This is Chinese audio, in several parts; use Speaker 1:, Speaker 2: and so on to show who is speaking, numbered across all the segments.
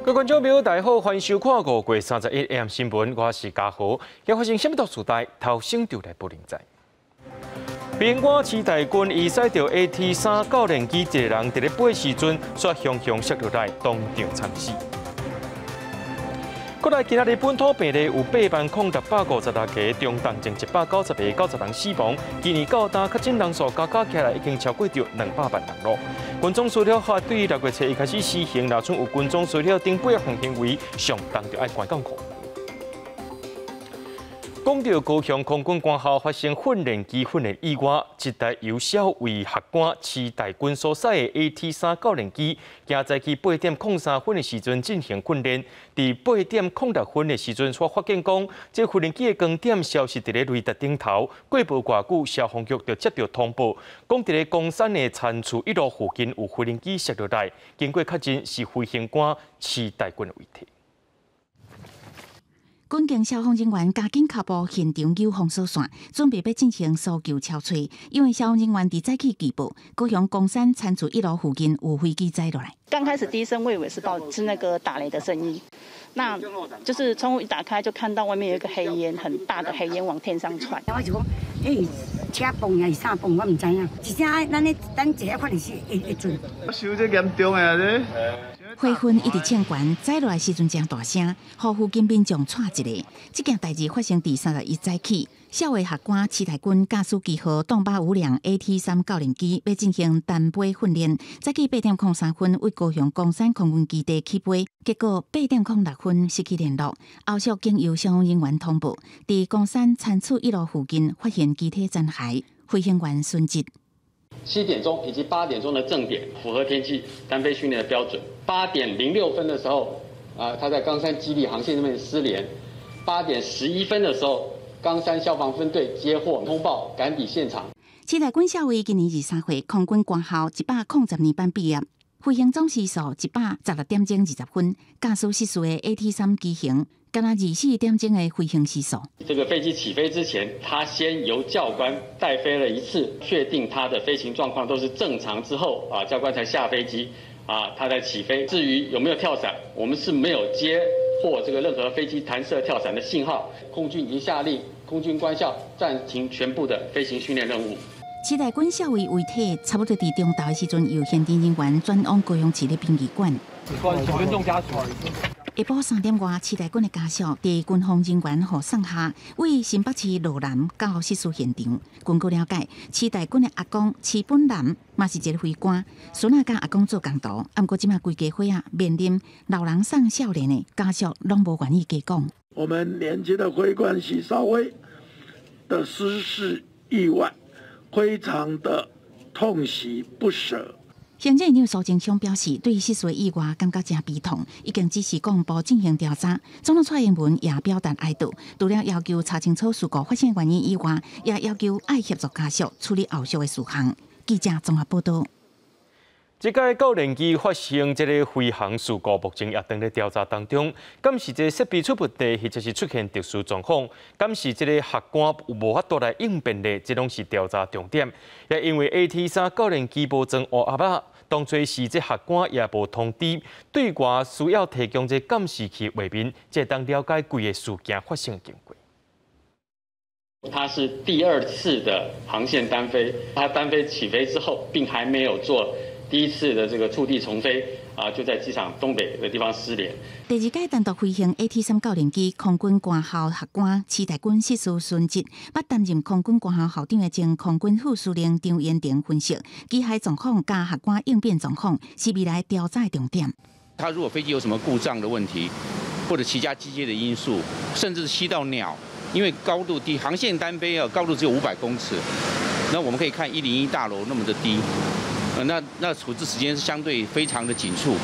Speaker 1: 各位观众朋友，大家好，欢迎收看5月31 AM 新闻，我是嘉豪。要发生什么大事代，头先就来报领在。边关期待军伊驶着 AT3教练机，一个人伫咧飞时阵，煞雄雄摔落来，当场惨死。过来，今仔日本土病例有8,856个，中重症190个，90人死亡。今年到今确诊人数加起来已经超过着200万人咯。军中除了法对于6月初一开始施行，若像有军中除了顶8项行为，上当就爱关监控。讲到高雄空军官校发生训练机训练意外，一台由小尉学官期待军所驶的 AT3教练机，今早起8点03分的时阵进行训练。伫8点06分的时阵，所发现讲，这训练机的光点消失伫咧雷达顶头。过无偌久，消防局就接到通报，讲伫咧公山的田厝一路附近有飞行机摔落来，经过确认是飞行官期待军的遗体。
Speaker 2: 军警消防人员加紧脚步现场救防搜线，准备要进行搜救敲锤。因为消防人员伫早起举报，高雄公山田厝一楼附近有飞机载落来。
Speaker 3: 刚开始第一声我以为是那个打雷的声音，那就是窗户一打开就看到外面有一个黑烟，很大的黑烟往天上窜。
Speaker 4: 我就讲，车崩还是啥崩，我唔知影。一声咱咧等一下看电视会准。
Speaker 5: 收这严重啊这。
Speaker 2: 火氛一直呛悬，载落来时阵真大声，互附近民众踹一个。这件代志发生伫31早起，小尉学官期待军驾驶机号动856辆 AT3教练机要进行单飞训练，早起8点03分为高雄公山空军基地起飞，结果8点06分失去联络。后续经由消防人员通报，伫公山田厝一楼附近发现机体残骸，飞行员殉职。
Speaker 6: 7点钟以及8点钟的正点符合天气单飞训练的标准。8点06分的时候，他在冈山基地航线那边失联。8点11分的时候，冈山消防分队接获通报，赶抵现场。
Speaker 2: 期待军校尉今年23岁，空军官校102年班毕业，飞行总时速116点钟20分，驾驶失速的 AT3机型。敢若24点钟的飞行时速。
Speaker 6: 这个飞机起飞之前，他先由教官带飞了一次，确定他的飞行状况都是正常之后，教官才下飞机，他才起飞。至于有没有跳伞，我们是没有接获这个任何飞机弹射跳伞的信号。空军已经下令空军官校暂停全部的飞行训练任务。
Speaker 2: 期待军校尉遗体差不多伫中昼的时阵，由现场人员转往高雄市立殡仪馆。
Speaker 7: 尊重家属。
Speaker 2: 下晡3点外，期待军的家属伫军方人员护送下，为新北市路南到失事现场。根据了解，期待军的阿公齐本南嘛是一个飞官，孙仔甲阿公做工图，不过即马规家伙面临老人送少年的家属拢无愿意加讲。
Speaker 8: 我们年轻的飞官许少尉的失事意外，非常的痛惜不舍。
Speaker 2: 行政院苏贞昌表示，对失事意外感觉真悲痛，已经指示公部进行调查。总统蔡英文也表达哀悼，除了要求查清楚事故发生原因以外，也要求爱协助家属处理后续的事项。记者综合报道。
Speaker 1: 这届教练机发生这个飞行事故，目前也正在调查当中。敢是这设备出问题，或者是出现特殊状况？敢是这个学官无法度来应变的？这拢是调查重点。也因为 AT3教练机无装乌鸦仔。当初是这学官也无通知，对外需要提供这监视器画面，才当了解规个事件发生的经过。
Speaker 6: 他是第2次的航线单飞，他单飞起飞之后，并还没有做第1次的这个触地重飞，就在机场东北的地方失联。
Speaker 2: 第2届单独飞行 AT3教练机空军官校学官期待军失事殉职，捌担任空军官校校长的前空军副司令张延廷分析，机械状况加学官应变状况是未来调查的重点。
Speaker 9: 他如果飞机有什么故障的问题，或者其他机械的因素，甚至吸到鸟，因为高度低，航线单飞高度只有500公尺，那我们可以看101大楼那么的低。那处置时间是相对非常的紧促。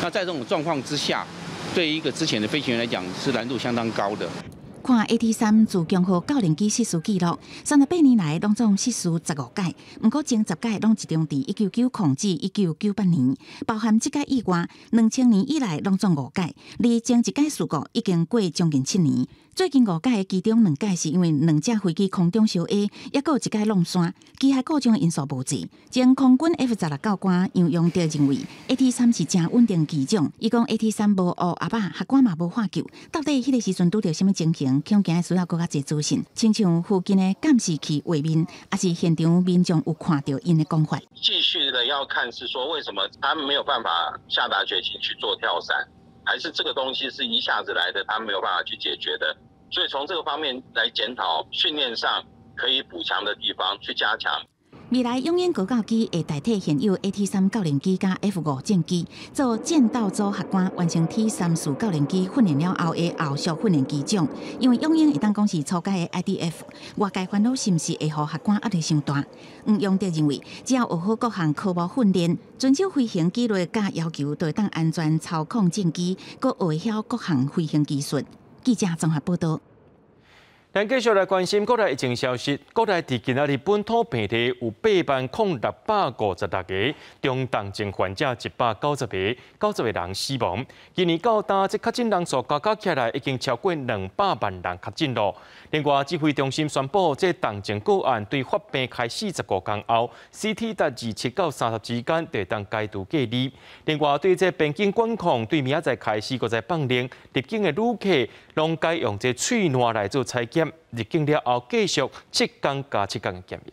Speaker 9: 那在这种状况之下，对一个之前的飞行员来讲是难度相当高的。
Speaker 2: 看 AT3自强号教练机失事记录，38年来拢总失事15届，不过前10届拢集中伫1990至1998年，包含这届以外，2000年以来拢总5届，离前一届事故已经过将近7年。最近5届的其中2届是因为2架飞机空中相 A， 也有1届弄山，机械故障的因素无治。前空军 F-16教官杨永德认为 AT-3是真稳定机种，伊讲 AT-3无乌阿爸，学官嘛无化救，到底迄个时阵拄着什么情形，恐惊需要更加侪资讯，亲像附近的监视器画面，还是现场民众有看到因的讲法。
Speaker 7: 继续的要看是说为什么他们没有办法下达决心去做跳伞，还是这个东西是一下子来的，他没有办法去解决的。所以从这个方面来检讨训练上可以补强的地方，去加强。
Speaker 2: 未来永远高教机会代替现有 AT-3教练机加 F5战机，做剑道组学官完成 T-34教练机训练了后的后续训练机种。因为永远会当讲是初阶的 IDF， 外界烦恼是毋是会予学官压力伤大？杨德认为，只要学好各项科目训练，遵守飞行纪律甲要求，就会当安全操控战机，佮会晓各项飞行技术。记者综合报道。
Speaker 1: 咱继续来关心国内疫情消息。国内伫今仔日本土病例有80656个，中重症患者190个，90个人死亡。今年到今，这确诊人数加起来已经超过200万人确诊了。另外，指挥中心宣布，这重症个案对发病开始15天后 ，CT 值27到30之间，就当解除隔离。另外，对这边境管控，对明仔载开始，再放令入境的旅客，拢该用这喙瘰来做采检。入境了后，继续7天加7天的检疫。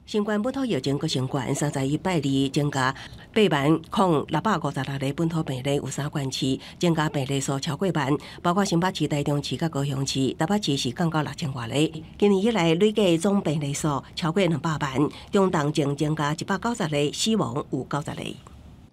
Speaker 10: 新冠本土疫情阁升悬，31拜二增加80656个本土病例，有3县市增加病例数超过万，包括新北市、台中市、甲高雄市。台北市是降到6000多例。今年以来累计总病例数超过200万，中重症增加190例，死亡有90例。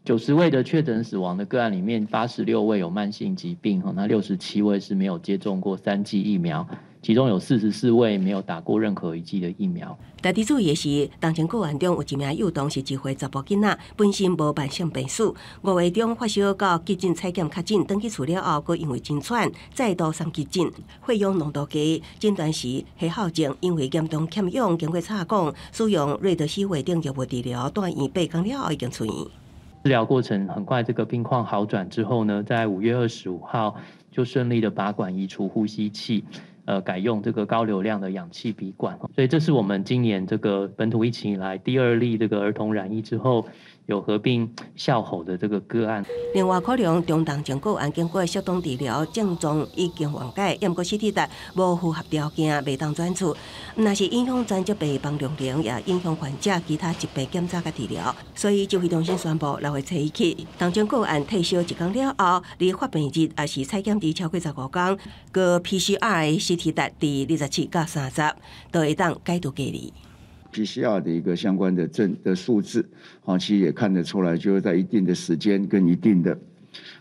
Speaker 11: 90位的确诊死亡的个案里面，86位有慢性疾病，那67位是没有接种过3剂疫苗，其中有44位没有打过任何1剂的疫苗。特别注意的是，
Speaker 10: 重症个案中有1名幼童是1岁查甫囡仔，本身无慢性病史，5月中发烧到急诊采检确诊，登记处理后，佮因为真喘，再度送急诊，血氧浓度低，诊断时黑耗症，因为严重欠氧，经过插管，使用瑞德西韦等药物治疗，住院8天了后已经出院。
Speaker 11: 治疗过程很快，这个病况好转之后呢，在5月25号就顺利的拔管移除呼吸器，改用这个高流量的氧气鼻管。所以这是我们今年这个本土疫情以来第2例这个儿童染疫之后有合并哮吼的这个个案。
Speaker 10: 另外，可能中重症个案经过适当治疗，症状已经缓解，也毋过CT值无符合条件，未当转出。若是影响专职病房量能，也影响患者其他疾病检查甲治疗。所以指挥中心宣布，6月初一起，重症个案退烧1天了后，离发病日也是采检期超过15天，个 PCR 的CT值伫27到30，都会当解除隔离。
Speaker 12: PCR 的一个相关的数字，其实也看得出来，就是在一定的时间跟一定的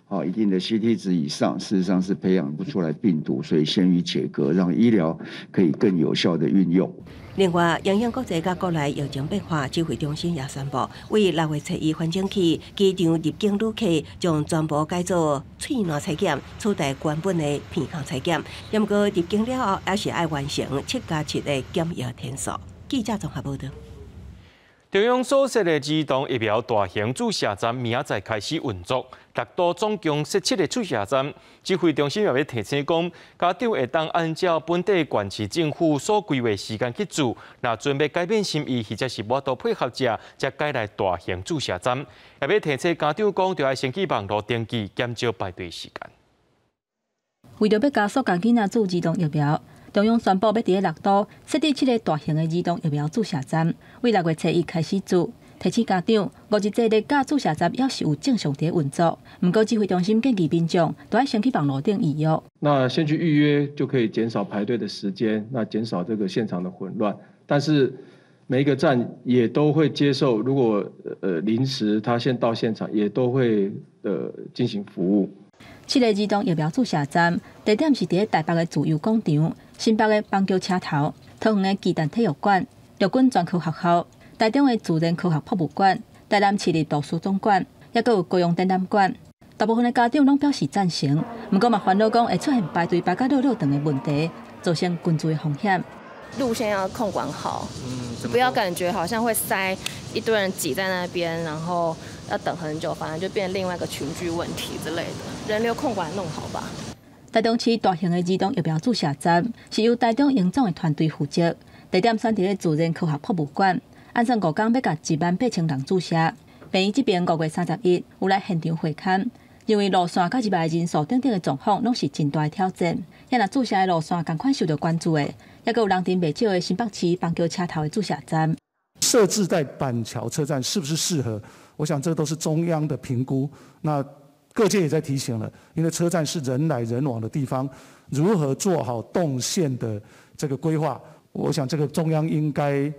Speaker 12: CT 值以上，事实上是培养不出来病毒，所以先予解隔，让医疗可以更有效的运用。
Speaker 10: 另外，影响国际甲国内疫情变化，指挥中心也宣布，为6月初一反正起，机场入境旅客将全部改做喙瘰采检，取代原本的鼻孔采检。也毋过入境了后，还是要完成7+7的检疫天数。记者综合报道。
Speaker 1: 中央所设的儿童疫苗大型注射站明仔载开始运作，6都总共17个注射站。指挥中心也要提醒讲，家长会当按照本地县市政府所规划时间去做，若准备改变心意，或者是无多配合者，才改来大型注射站。也要提醒家长讲，就要先去网络登记，减少排队时间。
Speaker 13: 为着要加速甲囡仔注儿童疫苗。中央宣布要伫6都设立7个大型的儿童疫苗注射站，为6月初一开始做。提醒家长，目前这个甲注射站要是有正常伫运作，不过指挥中心建议民众都要先去网络顶预约。
Speaker 14: 那先去预约就可以减少排队的时间，那减少这个现场的混乱。但是每一个站也都会接受，如果临时他先到现场，也都会进行服务。
Speaker 13: 7个儿童疫苗注射站，地点是伫台北的自由广场、新北的邦桥车头、桃园的鸡蛋体育馆、陆军专科学校、台中的自然科学博物馆、台南市立图书总馆，也阁有高雄展览馆。大部分的家长拢表示赞成，不过嘛烦恼讲会出现排队排到6长的问题，造成群聚的风险。
Speaker 15: 路线要控管好，不要感觉好像会塞一堆人挤在那边，然后要等很久，反而就变另外一个群聚问题之类的。人流控管弄好吧。
Speaker 13: 台中市大型的儿童疫苗注射站是由台中营总的团队负责，地点选伫咧自然科学博物馆，按算5天要甲18000人注射。病院这边5月31有来现场会勘，因为路线甲入来人数等的状况拢是真大的挑战。也若注射的路线同款受到关注的，也有人丁袂少的新北市邦桥车头的注射站。
Speaker 16: 设置在板桥车站是不是适合？我想这都是中央的评估。那各界也在提醒了，因为车站是人来人往的地方，如何做好动线的这个规划？我想这个中央应该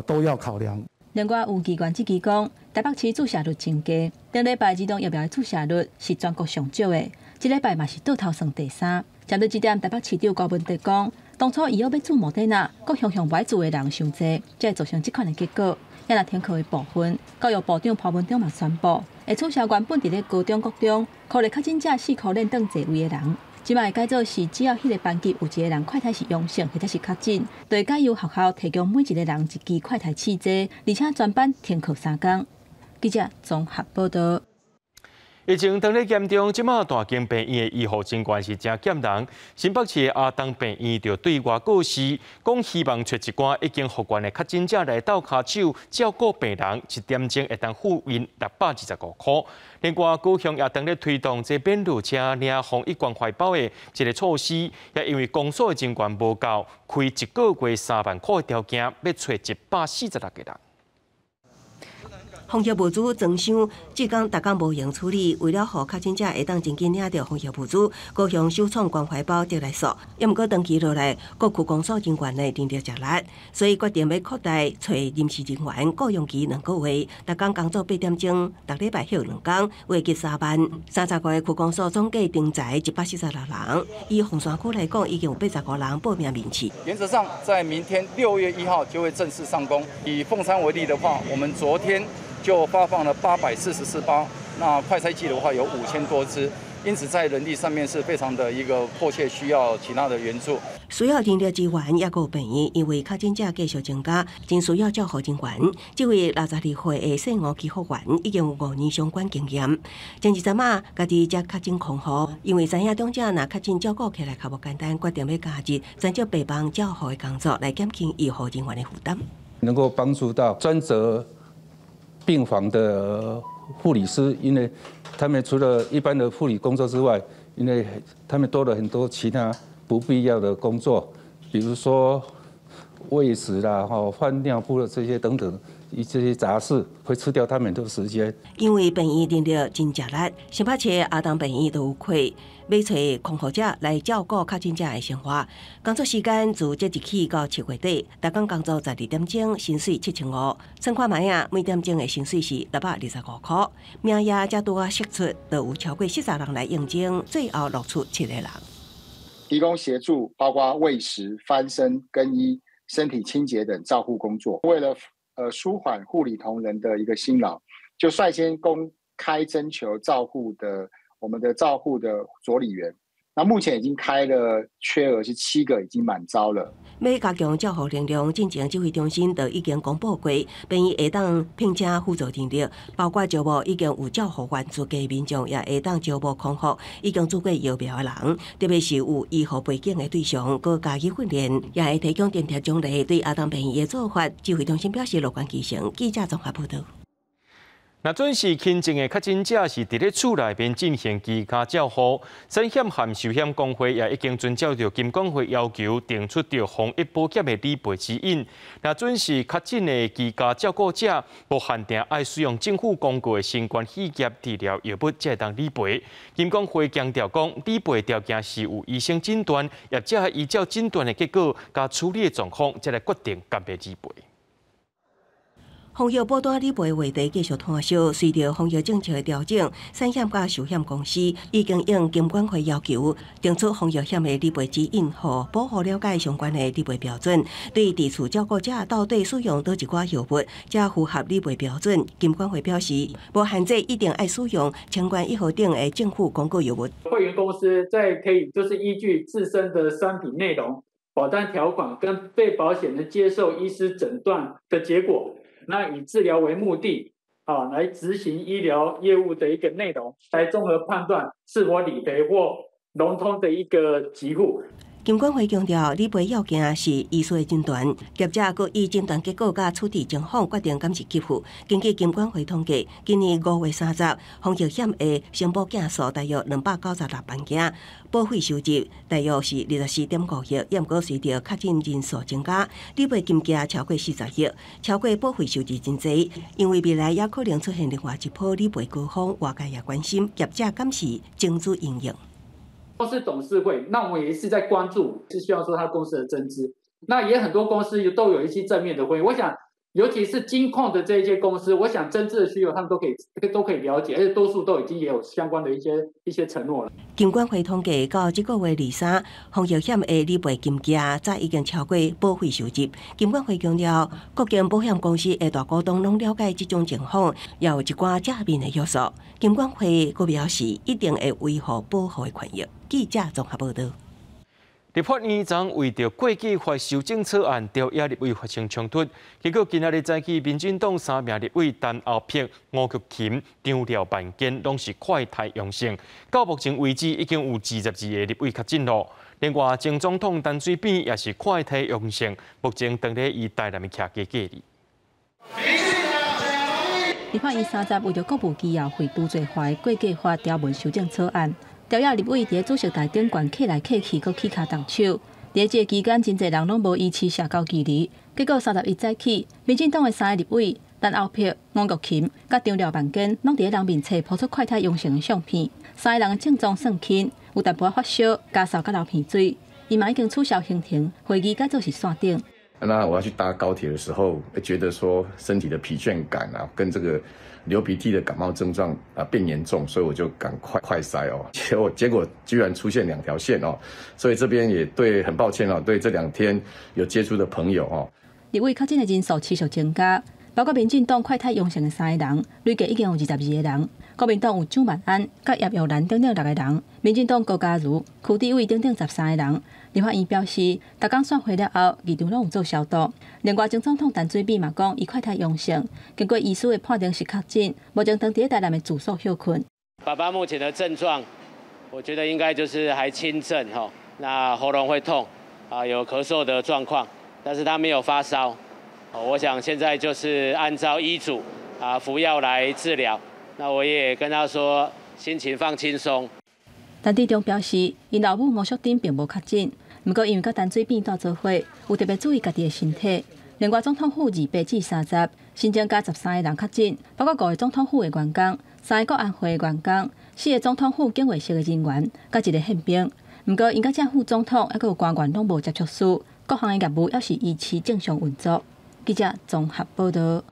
Speaker 16: 都要考量。
Speaker 13: 另外，有机关指出讲，台北市注射率增加，顶礼拜儿童疫苗的注射率是全国上少的，这礼拜嘛是倒头算第3。针对这点，台北市长高文哲讲，当初伊要注莫德纳，各向不爱注的人伤济，才会造成这款的结果。也若停课的部分，教育部长潘文忠嘛宣布，会取消原本伫咧高中、国中，可能确诊者4科练等座位的人，即摆会改做是只要迄个班级有一个人快筛是阳性或者是确诊，就会改由学校提供每一个人一支快筛试剂，而且全班停课3天。记者综合报道。
Speaker 1: 疫情当咧严重，即马大间病院的医护情况是真减人。新北市的阿东病院就对外告示，讲希望找一寡已经复原的确诊者来到下手照顾病人，1点钟会当付因625块。另外，高雄也当咧推动这免路车领防疫关怀包的一个措施，也因为公所的情况无够，开1个月3万块的条件，要找146个人。
Speaker 10: 防疫物资增箱，即天逐工无闲处理，为了让确诊者会当真紧领到防疫物资，高雄首创关怀包得来索，也毋过长期落来，各区公所人员呢定着食力，所以决定要扩大找临时人员雇佣期2个月，逐工工作8点钟，逐礼拜休2天，月计3万。30个区公所总计定才146人，以凤山区来讲，已经有85人报名面试。
Speaker 17: 原则上，在明天6月1号就会正式上工。以凤山为例的话，我们昨天就发放了844包，那快筛剂的话有5000多支，因此在人力上面是非常的一个迫切需要其他的援助。
Speaker 10: 需要人力资源也有病院，因为确诊者继续增加，真需要照护人员。这位62岁的姓吴期护员已经有5年相关经验，前一阵仔家己才确诊康复，因为知影长者若确诊照顾起来较无简单，决定要加入专职病房照护的工作，来减轻医护人员的负担，
Speaker 18: 能够帮助到专责病房的护理师，因为他们除了一般的护理工作之外，因为他们多了很多其他不必要的工作，比如说喂食啦、换尿布的这些等等，这些杂事会吃掉他们的时间。
Speaker 10: 因为病院人力真食力，新北市阿东病院都有开要找康复者来照顾确诊者的生活。工作时间自即日起到7月底，逐工工作12点钟，薪水7500。算看卖啊，每点钟的薪水是625块。名额才拄啊释出，就有超过40人来应征，最后录出7个人。
Speaker 19: 提供协助，包括喂食、翻身、更衣、身体清洁等照护工作。为了舒缓护理同仁的一个辛劳，就率先公开征求我们的照护的佐理员。那目前已经开了，缺额是7个，已经满招了。
Speaker 10: 要加强照护能量，进前指挥中心就已经公布过，病院会当聘请辅助人力，包括招募已经有照护员资格的民众，也会当招募康复已经做过疫苗的人，特别是有医护背景的对象，佮加以训练，也会提供津贴奖励。对阿东病院的做法，指挥中心表示乐观其成。记者综合报道。
Speaker 1: 那准时轻症的确诊者是伫咧厝内边进行居家照护，产险和寿险公会也已经遵照着金管会要求，定出着防疫保险的理赔指引。那准时确诊的居家照顾者，无限定爱使用政府公告的新冠肺炎治疗药物才会当理赔。金管会强调讲，理赔条件是有医生诊断，业者依照诊断的结果加处理的状况，才来决定敢要理赔。
Speaker 10: 防疫保单理赔话题继续摊烧，随着防疫政策的调整，产险甲寿险公司已经应金管会要求，定出防疫险的理赔指引，和保护了解相关的理赔标准。对伫厝照顾者到底使用倒一寡药物，才符合理赔标准，金管会表示，无限制一定爱使用清冠1号等的政府公告药物。
Speaker 20: 会员公司在可以就是依据自身的商品内容、保单条款跟被保险人接受医师诊断的结果。那以治疗为目的，来执行医疗业务的一个内容，来综合判断是否理赔或融通的一个给付。
Speaker 10: 金管会强调，理赔要件是医师的诊断，业者佮以诊断结果甲处置情况决定敢是给付。根据金管会统计，今年5月30日，防疫险的申报件数大约296万件，保费收入大约是24.5亿，也毋过随着确诊人数增加，理赔金额超过40亿，超过保费收入真侪。因为未来也可能出现另外一波理赔高峰，外界也关心业者敢是增资营运。
Speaker 20: 公司董事会，那我们也是在关注，是希望说他公司的增资。那也很多公司都有一些正面的回应。我想，尤其是金控的这一些公司，我想增资的需求他们都可以了解，而且多数都已经也有相关的一些承诺了。
Speaker 10: 金管会统计到这个月23，防疫险的理赔金额早已经超过保费收入。金管会强调，各间保险公司的大股东拢了解这种情况，也有一寡正面的约束。金管会佫表示，一定会维护保护的权益。记者综合报道。
Speaker 1: 立法院昨为着过季法修正草案，朝野立委发生冲突，结果今日早起，民进党3名立委陈后闢、吴玉琴、张廖万坚拢是快筛阳性，到目前为止已经有22个立委确诊了。另外，前总统陈水扁也是快筛阳性，目前当咧于台南的徛家隔离。
Speaker 13: 立法院30为着国务机要会拄罪化的过季法条文修正草案。朝野立委伫主席台顶悬客来客去，搁起骹动手。伫这期间，真侪人拢无依持社交距离。结果31早起，民进党的3个立委陈后闢、吴玉琴、甲张廖万坚，拢伫人面册抛出快筛阳性的相片。3个人的症状算轻，有淡薄发烧、咳嗽、甲流鼻水。伊嘛已经取消行程，会议改做是线顶。
Speaker 21: 那我要去搭高铁的时候，觉得说身体的疲倦感啊，跟这个流鼻涕的感冒症状变严重，所以我就赶快筛哦。结果居然出现2条线哦，所以这边也很抱歉哦，对这2天有接触的朋友哦。
Speaker 13: 立委确诊的人数持续增加，包括民进党快筛阳性的3个人，累计已经有22个人。国民党有蒋万安、甲叶玉兰等6个人，民进党高嘉瑜、区地委等13个人。立法院表示，逐工算回了后，议场拢有做消毒。另外，前总统陈水扁嘛讲，伊快筛阳性，经过医师的判定是确诊，目前当伫台南的住所休困。
Speaker 22: 爸爸目前的症状，我觉得应该就是还轻症哈，那喉咙会痛有咳嗽的状况，但是他没有发烧。我想现在就是按照医嘱服药来治疗。那我也跟他说，心情放轻松。陈志忠表示，因老母吴淑珍并无确诊，不过因为甲陈水扁斗做伙，有特别注意家己的身体。另外，总统府28至30新增加13个人确诊，包括5个总统府的员工、3个国安会的员工、4个总统府警卫室的人员，甲1个宪兵。不过，因甲正副总统还有官员拢无接触史，各项的业务也是维持正常运作。记者综合报道。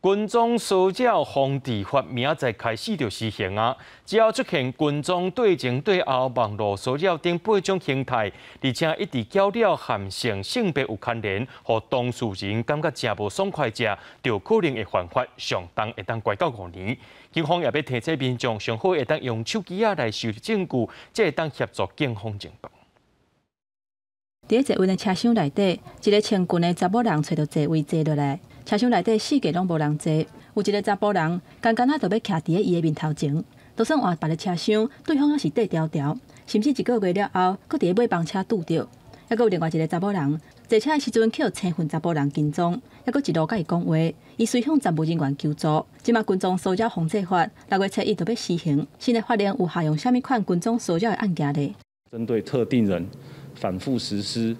Speaker 22: 军装烧鸟防治法明仔开始就施行啊！只要出现军装对前对后、网络烧鸟等8种形态，而且一直搅了含性性别有牵连，互当事人感觉真无爽快者，就可能会犯法，上重会当关到5年。警方也要提醒民众，上好会当用手机来收集证据，才会当协助警方侦办。伫坐运的车厢内底，一个穿裙的查某人找到座位坐落来。车厢内底4个拢无人坐，有一个查甫人刚刚就要徛伫伊的面头前，就算换别个车厢，对方也是底条条，甚至1个月了后，搁伫尾帮车拄着。还有另外一个查某人，坐车的时阵去青训查甫人跟踪，还搁一路甲伊讲话，伊随向站务人员求助。即马军装骚扰防治法6月7日就要施行，新的法令有下用啥物款军装骚扰的案件呢？针对特定人反复实施，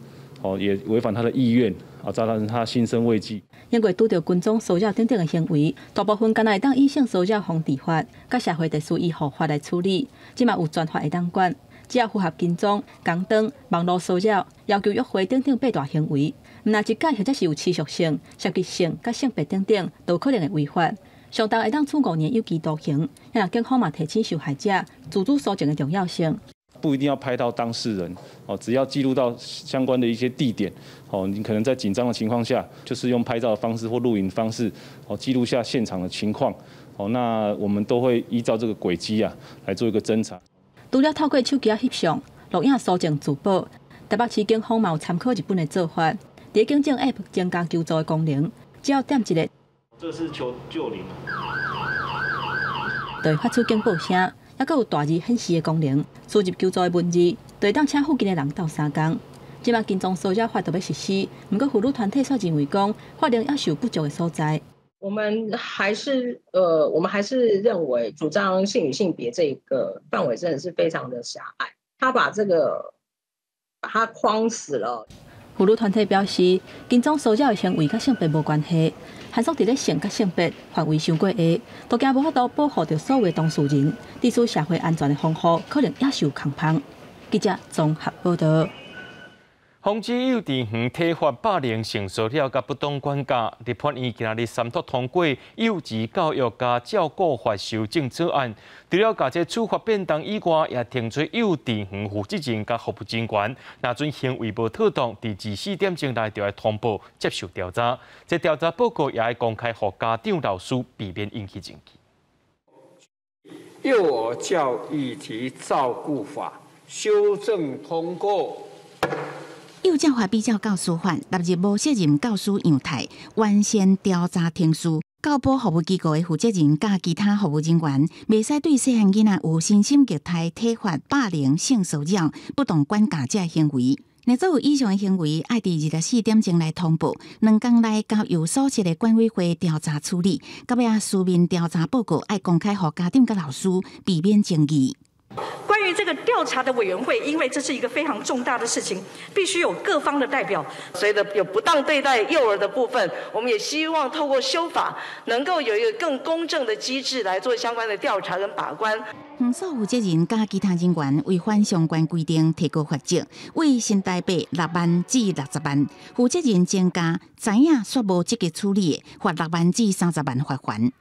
Speaker 22: 也违反他的意愿，造成他心生畏惧。因为拄到军装骚扰等等的行为，大部分敢若会当以性骚扰防治法、甲社会特殊医护法来处理，即嘛有专法会当管。只要符合军装、港灯、网络骚扰、要求约会等等8大行为，毋若一改或者是有持续性、涉及性、甲性别等等，都可能会违法。上重会当处5年有期徒刑。也让警方嘛提醒受害者自主搜证的重要性。不一定要拍到当事人，只要记录到相关的一些地点，你可能在紧张的情况下，就是用拍照的方式或录影方式，记录下现场的情况，那我们都会依照这个轨迹来做一个侦查。除了透过手机翕相、录影搜证自保，台北市警方嘛有参考日本的做法，伫警政 App 增加求助的功能，只要点一个，这是求救铃，就会发出警报声。
Speaker 13: 还佫有大字显示的功能，输入求助的文字，就会当请附近的人斗3工。即马金钟搜查法都要实施，不过妇女团体所认为讲，法令也是有不足的所在。
Speaker 3: 我们还是认为主张性与性别这个范围真的是非常的狭隘，他把它框死了。
Speaker 13: 妇女团体表示，金钟搜查的行为甲性别无关系，限缩伫咧性甲性别范围伤过下，都惊无法度保护到所有的当事人，伫此社会安全的防护可能也受空碰。记者综合报道。
Speaker 1: 防止幼稚园体罚霸凌性骚扰甲不当管教，立法院今日三读通过《幼稚教育加照顾法》修正草案。除了甲这处罚变动以外，也停除幼稚园负责人甲服务人员，若准行为无妥当，伫24点钟内就要通报接受调查。这调查报告也要公开，予家长、老师避免引起争议。
Speaker 4: 幼儿教育及照顾法修正通过。
Speaker 2: 幼教法比照教师法，纳入无责任教师样态，完善调查程序。教保服务机构的负责人甲其他服务人员，袂使对细汉囡仔有身心虐待、体罚、霸凌、性骚扰、不当管教这行为。若做有以上的行为，爱伫24点钟来通报，2天内交由所属的管委会调查处理。到尾书面调查报告爱公开，予家长甲老师避免争议。
Speaker 23: 关于这个调查的委员会，因为这是一个非常重大的事情，必须有各方的代表。随着有不当对待幼儿的部分，我们也希望透过修法，能够有一个更公正的机制来做相关的调查跟把关。
Speaker 2: 园所负责人甲其他人员违反相关规定，提高罚则，为新台币6万至60万；负责人增加，知影却无积极处理的，罚6万至30万罚款。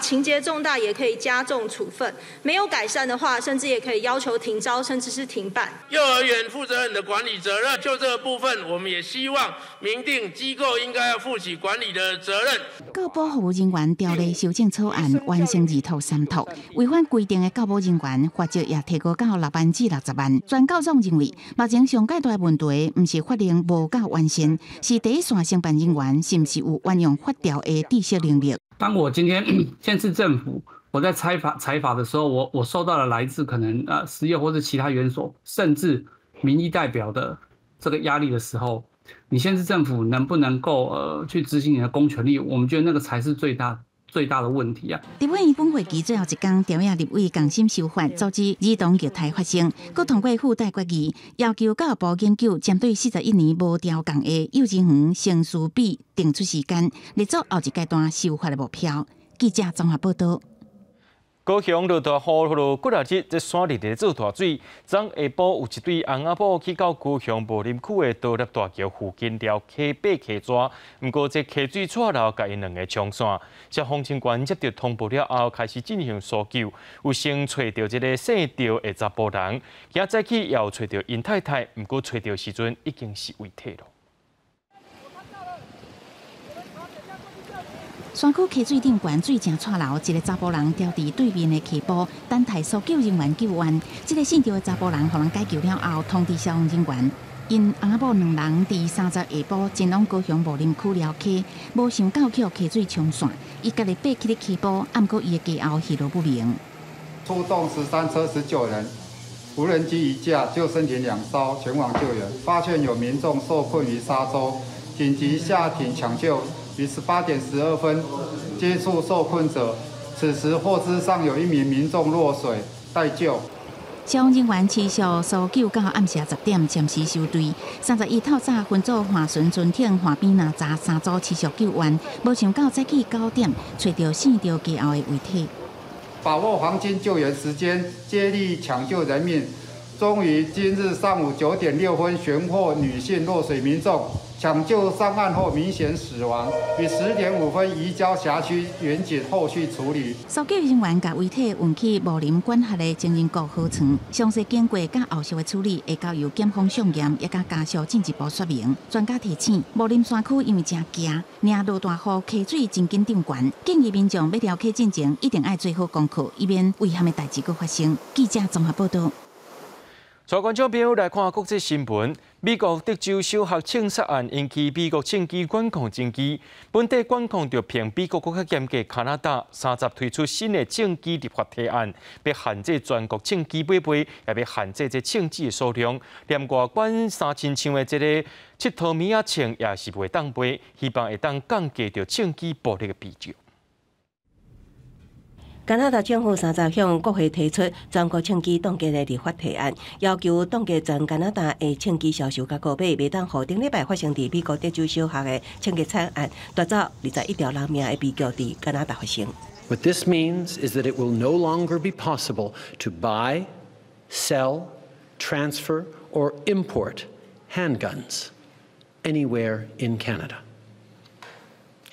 Speaker 24: 情节重大也可以加重处分，没有改善的话，甚至也可以要求停招，甚至是停办。
Speaker 25: 幼儿园负责人的管理责任，就这个部分，我们也希望明定机构应该要负起管理的责任。
Speaker 2: 教保服务人员条例修正草案完成2读3读，违反规定的教保人员罚则也提高到6万至60万。全教总认为，目前上介大的问题，不是法令无够完善，是第一线承办人员是不是有运用法条的知识能力。
Speaker 26: 当我今天县市政府我在采法的时候，我收到了来自可能实业或是其他园所，甚至民意代表的这个压力的时候，你县市政府能不能够去执行你的公权力？我们觉得那个才是最大的问题啊！
Speaker 2: 立法院本会期最后一天，调研立委共心修法，阻止儿童虐待发生，佮通过附带决议，要求教育部研究针对41年无调降的幼稚园成事比定出时间，列作后一阶段修法的目标。记者综合报道。
Speaker 1: 高雄落大雨，落几日这山里在做大水。昨下晡有一对翁仔某去到高雄茂林区的道立大桥附近撩溪爬溪抓，不过这溪水错漏，甲因2个冲散。消防警官接到通报了后，开始进行搜救，有先找到一个姓赵的查甫人，今早起也有找到因太太，不过找到时阵已经是遗体了。
Speaker 2: 山区溪水顶悬水正错流，一个查甫人掉伫对面的溪坡，等待搜救人员救援。这个姓赵的查甫人，互人解救了后，通知消防人员，因翁仔某2人伫30下晡前往高雄茂林区撩溪，无想到去溪水冲散，伊家己爬起咧溪坡，不过伊的家后下落不明。
Speaker 27: 出动13车19人，无人机1架，救生艇2艘前往救援。发现有民众受困于沙洲，紧急下艇抢救。于18点12分接触受困者，此时获知上有1名民众落水待救。
Speaker 2: 消防人员持续搜救到暗时10点，暂时收队。31透早分组划船巡艇岸边拿查3组持续救援，无想到早起9点，找到姓赵家后的遗体。
Speaker 27: 把握黄金救援时间，接力抢救人命。终于今日上午9点6分寻获女性落水民众。抢救上岸后明显死亡，于10点5分移交辖区远警后续处理。
Speaker 2: 搜救人员把遗体运去茂林管辖的情人局河床，详细经过甲后续的处理，会交由检方上验，也甲家属进一步说明。专家提醒，茂林山区因为真惊，领落大雨，溪水真紧涨悬，建议民众要撩溪进前，一定要做好功课，以免遗憾的代志搁发生。记者综合报道。
Speaker 1: 各位观众朋友来看国际新闻。美国德州小学枪杀案引起美国枪击管控争议，本地管控就偏美国更加严格。加拿大30推出新的枪击立法提案，要限制全国枪击买卖，也要限制这枪支的数量。连外观3000枪的这个7套米亚枪也是袂当卖，希望会当降低着枪击暴力的比较。
Speaker 10: 加拿大政府30向国会提出全国枪击冻结的立法提案，要求冻结全加拿大的枪击销售甲购买，袂当互顶礼拜发生伫美国德州小学的枪击惨案，夺走21条人命的悲剧伫加拿大发生。
Speaker 5: What this means is that it will no longer be possible to buy, sell, transfer, or import handguns anywhere in Canada.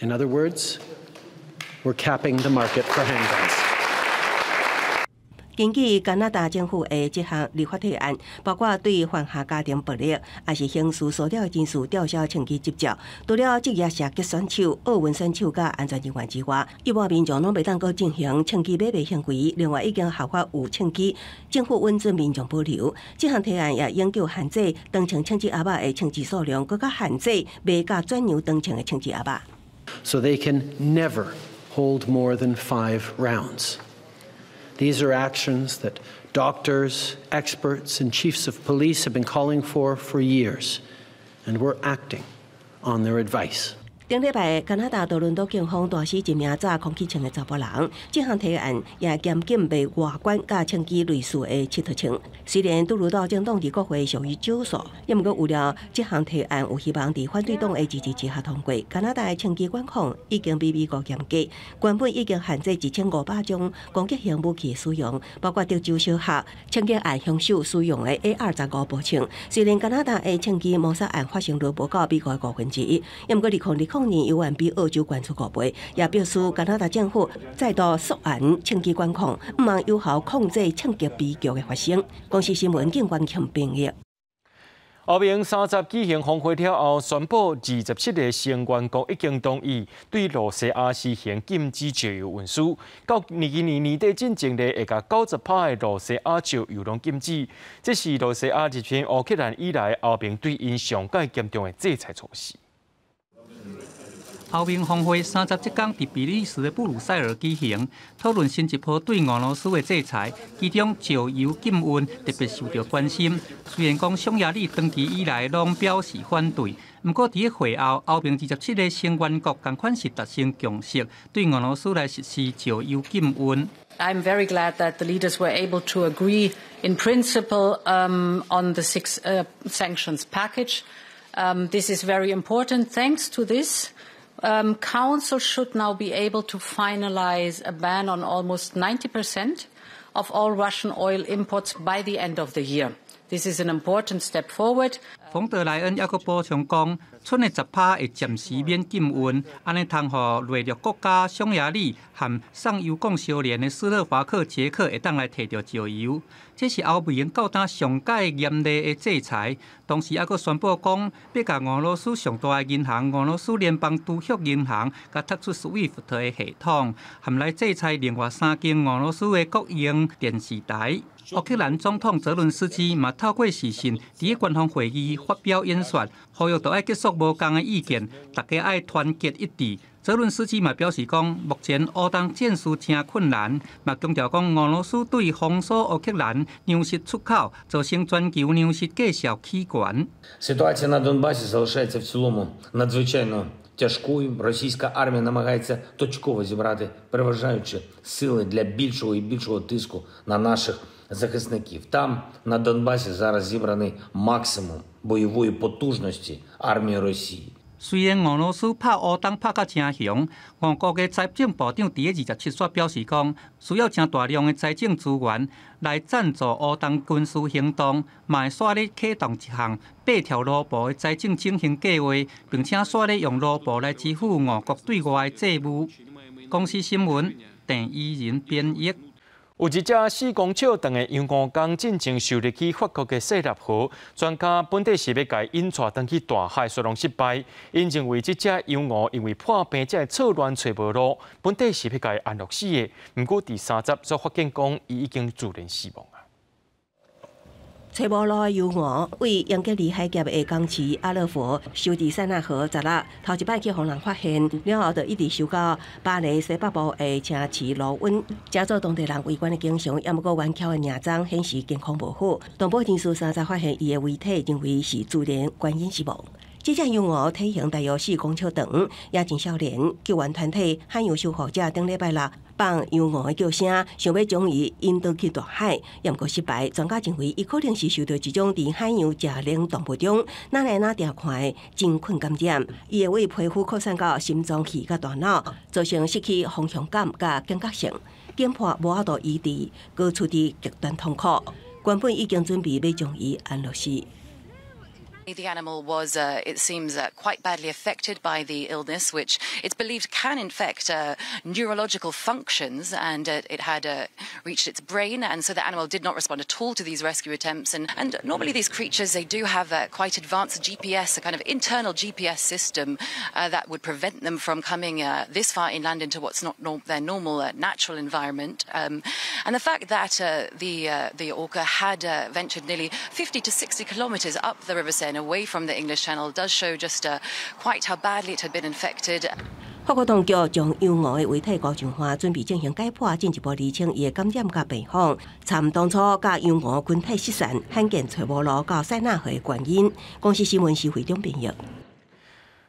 Speaker 5: In other words, we're capping the market for handguns.
Speaker 10: 根据加拿大政府的这项立法提案，包括对犯下家庭暴力还是刑事所了人士吊销枪击执照，除了职业射击选手、奥运选手甲安全人员之外，一般民众拢袂当阁进行枪击买卖行为。另外，已经合法有枪击，政府允准民众保留。这项提案也永久限制长枪枪支盒仔的枪支数量，更加限制卖甲转让长枪的枪支盒仔。
Speaker 5: So they can never hold more than 5 rounds. These are actions that doctors, experts, and chiefs of police have been calling for years, and we're acting on their advice.
Speaker 10: 顶礼拜，加拿大多伦多警方大死一名揸空气枪的查甫人。这项提案也严禁卖外观甲枪支类似的7套枪。虽然杜鲁道政党伫国会属于少数，也毋过有了这项提案有希望伫反对党的支持之下通过。加拿大的枪支管控已经比美国严格，原本已经限制2500种攻击性武器的使用，包括德州小学枪击案凶手使用的 AR-15步枪。虽然加拿大的枪支谋杀案发生率无到美国的1/5，也毋过2020年犹原比澳洲悬出5倍，也表示加拿大政府再度缩严枪击管控，毋通有效控制枪击悲剧的发生。公司新闻警官强评议。
Speaker 1: 欧盟30举行峰会了后，宣布27个成员国已经同意对罗西亚实行禁止石油运输。到今年年底进前咧，会甲90%的罗西亚石油拢禁止。这是罗西亚入侵乌克兰以来，欧盟对因上界严重的制裁措施。
Speaker 26: 欧盟峰会37天伫比利时的布鲁塞尔举行，讨论新一波对俄罗斯的制裁，其中石油禁运特别受到关心。虽然讲匈牙利长期以来拢表示反对，不过伫会后，欧盟27个成员国同款是达成共识，对俄罗斯来实施石油禁运。
Speaker 6: I'm very glad that the leaders were able to agree in principle on the 6 sanctions package. This is very important. Thanks to this, Council should now be able to finalize a ban on almost 90% of all Russian oil imports by the end of the year. This is an important step forward.
Speaker 26: 冯德莱恩也阁补充讲，剩的10%会暂时免禁运，安尼通互内陆国家匈牙利和上油供相连的斯洛伐克、捷克会当来摕到石油。这是欧盟到今上界严厉的制裁，同时还阁宣布讲，要甲俄罗斯上大的银行俄罗斯联邦储蓄银行，甲踢出 SWIFT 的系统，含来制裁另外3间俄罗斯的国营电视台。乌克兰总统泽伦斯基嘛透过视讯伫官方会议发表演说，呼吁要结束无共的意见，大家要团结一致。泽伦斯基嘛表示讲，目前乌东战事真困难，嘛强调讲俄罗斯对封锁乌克兰粮食出口，造成全球粮食价格起悬。
Speaker 7: Ситуація на Донбасі залишається в цілому надзвичайно тяжкою. Російська армія намагається точково зібрати переважаючі сили для більшого і більшого тиску на наших захисників. Там, на Донбасі, зараз зібраний максимум бойової потужності армії Росії.
Speaker 26: 虽然俄罗斯拍乌东拍到真凶，俄国的财政部长伫个27说表示讲，需要真大量的财政资源来赞助乌东军事行动，嘛会煞咧启动一项8条路步的财政整形计划，并且煞咧用路步来支付俄国对外的债务。公司新闻郑依仁编译。
Speaker 1: 有一只4公尺长的羊羔公进前受入去法国的塞纳河，专家本地是要甲引带登去大海，却拢失败。因认为这只羊羔因为破病，才会错乱找无路，本地是要甲安乐死的。不过第30则发现讲，伊已经自然死亡。
Speaker 10: 吹波路的油鹅为杨吉里海峡的港市阿勒佛收伫塞纳河十六，头一摆去互人发现，了后就一直收到巴黎西北部的城市卢温，加做当地人围观的景象，也毋过弯翘的领章显示健康无好。动保人士3日发现伊的遗体认为是自然原因死亡。这只油鹅体型大约4公尺长，也真少年。救援团体海洋守护者顶礼拜六放油鹅的叫声，想要将伊引导去大海，也毋过失败。专家认为，伊可能是受到一种伫海洋食冷动物中哪来哪条看的真菌感染，伊会为皮肤扩散到心脏器甲大脑，造成失去方向感甲警觉性，检判无法度医治，高处伫极端痛苦。原本已经准备要将伊安乐死。
Speaker 8: The animal was, it seems, quite badly affected by the illness, which it's believed can infect neurological functions, and it had reached its brain, and so the animal did not respond at all to these rescue attempts. And normally these creatures, they do have quite advanced GPS, a kind of internal GPS system that would prevent them from coming this far inland into what's not their normal natural environment. And the fact that the orca had ventured nearly 50 to 60 kilometres up the River Seine away from the English Channel does show just quite how badly it had been infected.
Speaker 10: 法国当局将油鹅的遗体高象化，准备进行解剖，进一步厘清伊的感染甲病况，参当初甲油鹅群体失散、罕见找无路到塞纳河的原因。公司新闻是会中编译。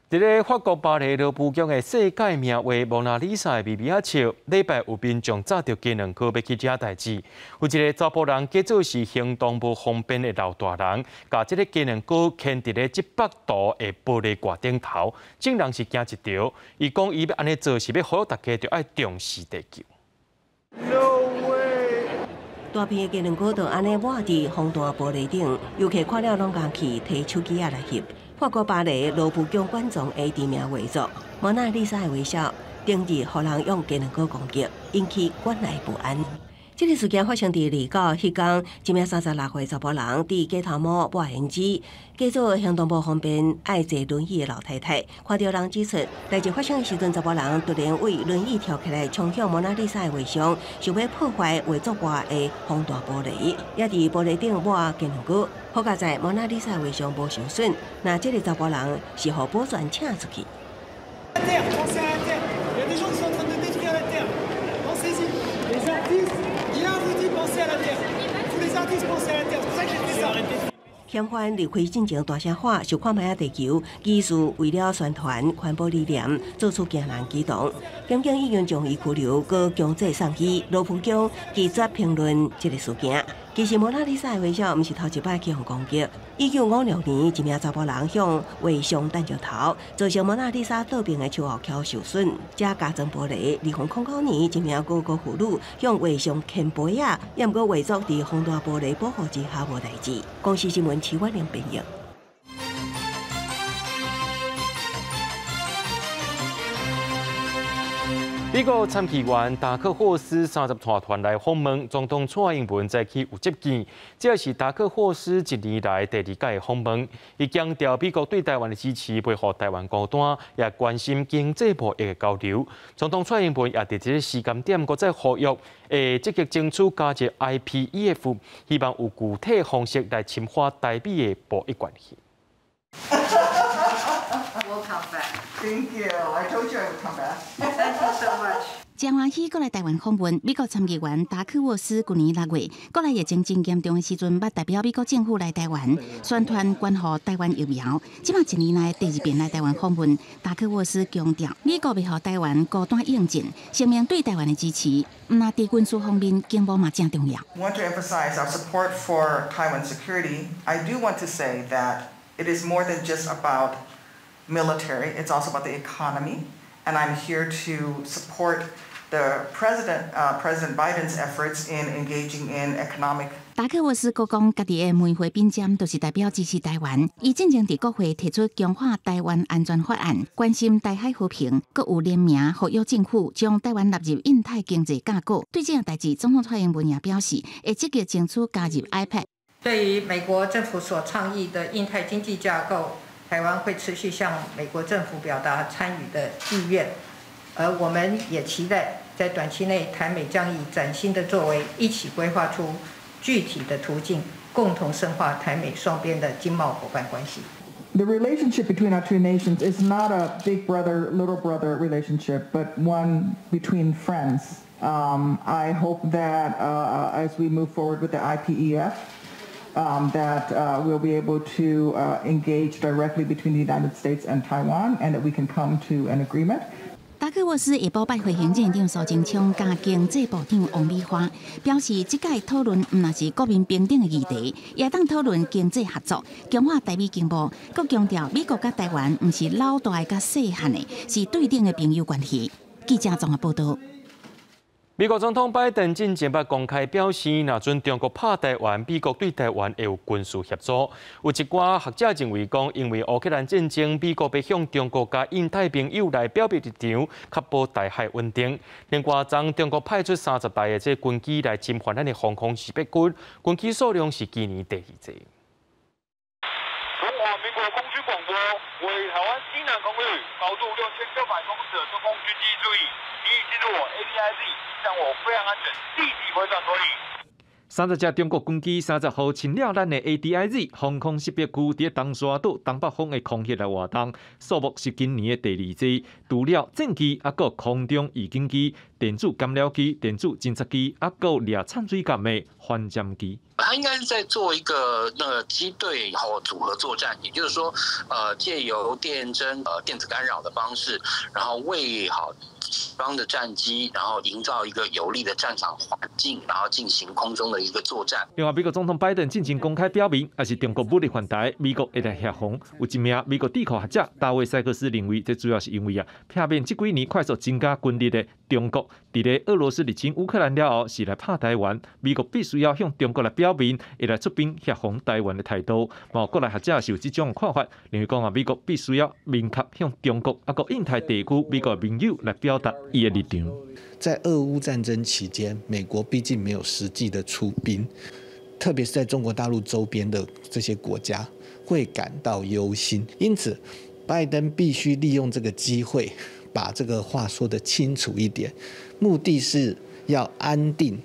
Speaker 1: 伫咧法国巴黎卢浮宫的世界名画《蒙娜丽莎》的微微仔笑，礼拜有民众早着机两个要去遮代志，有一个查甫人假做是行动无方便的老大人，甲这个机两个牵伫咧700度的玻璃挂顶头，竟然是惊一条。伊讲伊要安尼做是要呼吁大家着爱重视地球。
Speaker 10: 大片的机两个就安尼抹伫风大玻璃顶，游客看了拢硬去摕手机来翕。法国巴黎卢浮宫馆藏的知名画作《蒙娜丽莎》的微笑，顶日互人用机两个攻击，引起馆内不安。这个事件发生伫29迄天，一名36岁查甫人伫街头摸抹胭脂，假做行动无方便、爱坐轮椅的老太太。看到人指出，代志发生的时阵，查甫人突然为轮椅跳起来，冲向蒙娜丽莎的画像，想要破坏画作外的风大玻璃，也伫玻璃顶抹机两个。好在蒙娜丽莎画像无受损，那这个查甫人是互保全请出去。嫌犯离开进前大声喊，想看卖啊地球，疑似为了宣传环保理念，做出惊人举动。检警已经将伊拘留，搁强制送去卢浮宫记者评论这个事件。其实蒙娜丽莎的微笑毋是头一摆去互攻击。1956年，一名查甫人向画像弹石头，造成蒙娜丽莎倒边的手后桥受损，加加装玻璃。2009年，一名高高妇女向画像牵杯啊，也毋过画作伫风大玻璃保护之下无代志。公司新闻徐婉玲编译。
Speaker 1: 美国参议员达克霍斯30团来访问，总统蔡英文再去有接见，这是达克霍斯1年来第2届访问。伊强调美国对台湾的支持，维护台湾孤单，也关心经济贸易的交流。总统蔡英文也伫这个时间点，再呼吁会积极争取加入 IPEF， 希望有具体方式来深化台美的贸易关系。
Speaker 9: We'll come back. Thank you. I told you I would come back. Thank you so much.
Speaker 2: 真欢喜，过来台湾访问。美国参议员达克沃斯去年6月过来疫情真严重的时阵，捌代表美国政府来台湾宣传关乎台湾疫苗。即马1年来第2遍来台湾访问，达克沃斯强调，美国要互台湾孤单应战，声明对台湾的支持。那在军事方面，警务嘛正重要。
Speaker 9: Want to emphasize our support for Taiwan security. I do want to say that it is more than just about military. It's also about the economy, and I'm here to support the President Biden's efforts in engaging in economic.
Speaker 2: 达克沃斯阁讲，家己的每回宾占都是代表支持台湾。伊进前伫国会提出强化台湾安全法案，关心台海和平，阁有联名呼吁政府将台湾纳入印太经济架构。对这件代志，总统蔡英文也表示，会积极争取加入 IPEF。
Speaker 11: 对于美国政府所倡议的印太经济架构，台湾会持续向美国政府表达参与的意愿，而我们也期待在短期内台美将以崭新的作为，一起规划出具体的途径，共同深化台美双边的经贸伙伴关系。
Speaker 12: The relationship between our two nations is not a big brother, little brother relationship, but one between friends. I hope that as we move forward with the IPEF, that we'll be able to engage directly between the United States and Taiwan, and that we can come to an agreement.
Speaker 2: 达克沃斯下晡拜会行政长苏贞昌加经济部长王美花，表示这届讨论唔那是国民平等的议题，也当讨论经济合作。强化台美经贸，佮强调美国甲台湾唔是老大甲细汉的，是对等的朋友关系。记者综合报道。
Speaker 1: 美国总统拜登近前捌公开表示，若准中国拍台湾，美国对台湾会有军事协助。有一寡学者认为讲，因为乌克兰战争，美国要向中国甲印太朋友来表明立场，确保台海稳定。另外，昨中国派出30台的这军机来侵犯咱的防空识别区，军机数量是今年第2多。
Speaker 14: 中华民国空军广播为台湾西南空域高度6600公尺的中空军机注意，你已进入我 ADIZ， 向我非常安全，立即回转脱离。
Speaker 15: 30只中国军机30号侵了咱的 ADIZ 防空识别区，伫东沙岛东北方的空域来活动，数目是今年的第2多。除了战机，还有空中预警机、电子干扰机、电子侦察机，还有掠掺水艦的反舰机。
Speaker 16: 他应该是在做一个机队组合作战，也就是说，借由电侦、电子干扰的方式，然后为好己方的战机，然后营造一个有利的战场环境，然后进行空中的一个作战。
Speaker 15: 另外，美国总统拜登进行公开表明，也是中国武力犯台，美国会来协防。有一名美国地壳学者大卫塞克斯认为，这主要是因为避免这几年快速增加军力的中国，伫咧俄罗斯入侵乌克兰了后，是来拍台湾，美国必须要向中国来表明，会来出兵协防台湾的态度。某国内学者是有这种看法，认为讲美国必须要明确向中国啊个印太地区美国盟友来表达伊的立场。
Speaker 17: 在俄乌战争期间，美国毕竟没有实际的出兵，特别是在中国大陆周边的这些国家会感到忧心，因此拜登必须利用这个机会，把这个话说得清楚一点，目的是要安定